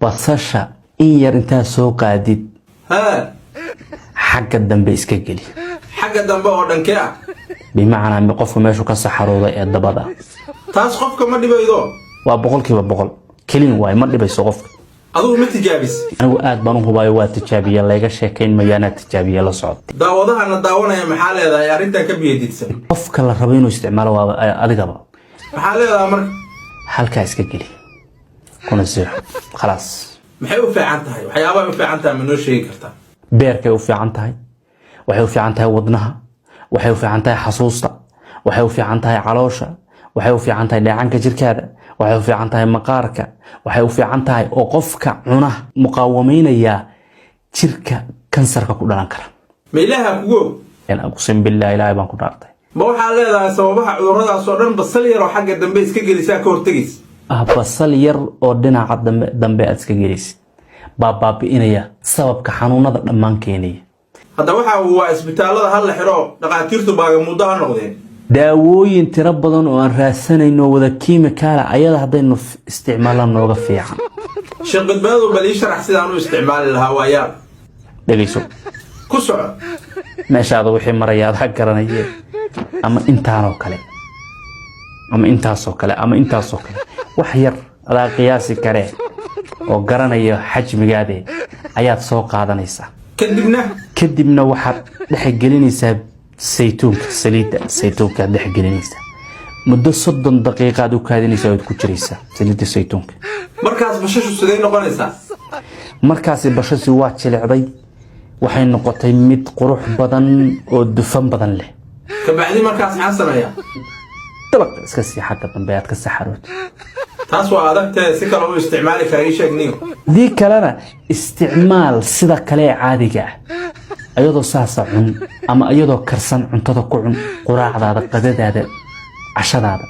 basasha in yar intaa soo qaadid ها xagga dambe iska geli حاجة دنبا oo dhankee ah bimacnaa mi qofku meeshu ka saxarooday ee dabada taas qofka ma dhibaydo waa boqolkiiba boqol kelin waay ma dhibayso qofka adigu ma tijaabis anigu aad baan u hubayo waa tijaabiye layga sheekayn mayaana tijaabiye la socod daawadahana daawanaya maxaa leedahay arrintan ka biyadidsan qofka la rabo inuu isticmaalo waa adigaba maxaa leedahay marka halkaa iska geli kuna seexo khalaas maxay u fiican tahay waxyaabaha u fiican tahay ma noo sheegi kartaa beerkay u fiican tahay waxay u fiican tahay wadnaha waxay u fiican tahay xasuusta waxay u fiican tahay caloosha waxay u fiican tahay dheecaanka jirkaada waxay u fiican tahay maqaarka waxay u fiican tahay oo qofka cuna muqaawameynaya jirka kansarka ku dhalan kara ma ilaaha kugo aqsim billahi ilaahay baan ku dhaartay ma waxaa leedahay sababaha cudurradaas oo dhan basal yar oo xagga dambe iska gelisaa ka hortagaysa basal yar oo dhinaca dambe aad iska gelisid baabi'inaya sababka xanuunada dhammaan keenaya hadda waxa uu waa isbitaalada hal la xiro dhaqaatiirtu baaga muddo ha noqdeen daawooyin tiro badan oo aan raasanayno wada kiimikaala ayada haddaynu isticmaalaan nooga fiican sheekh badbaado bal ii sharax sidaan u isticmaali lahaa waa yaab dhegayso ku soco meeshaada wixii marayaad ha garanayeen ama intaanoo kale ama intaasoo kale ama intaasoo kale wax yar adaa qiyaasi karee oo garanaya xajmigaade ayaad soo qaadanaysaa kadibna waxaad dhexgelinaysaa saytuunka saliidda saytuunka dhexgelinaysaa muddo 30 daqiiqaad u kaadinaysaa oo ku jiraysaa saliidda saytuunka markaas bashashu sidee noqonaysaa markaas bashashu waa jilicday waxay noqotay mid qurux badan oo dufan badan leh ka bacdi markaas maxaa sameeyaa dalaq iska sii xagga dambe aad ka saxarood taas waa adagtay si kale u isticmaali karay sheegniyo dii kalena isticmaal sida kale caadiga ah ayadoo saasa cun ama ayadoo karsan cuntada ku cun quraacdaada qadadaada cashadaada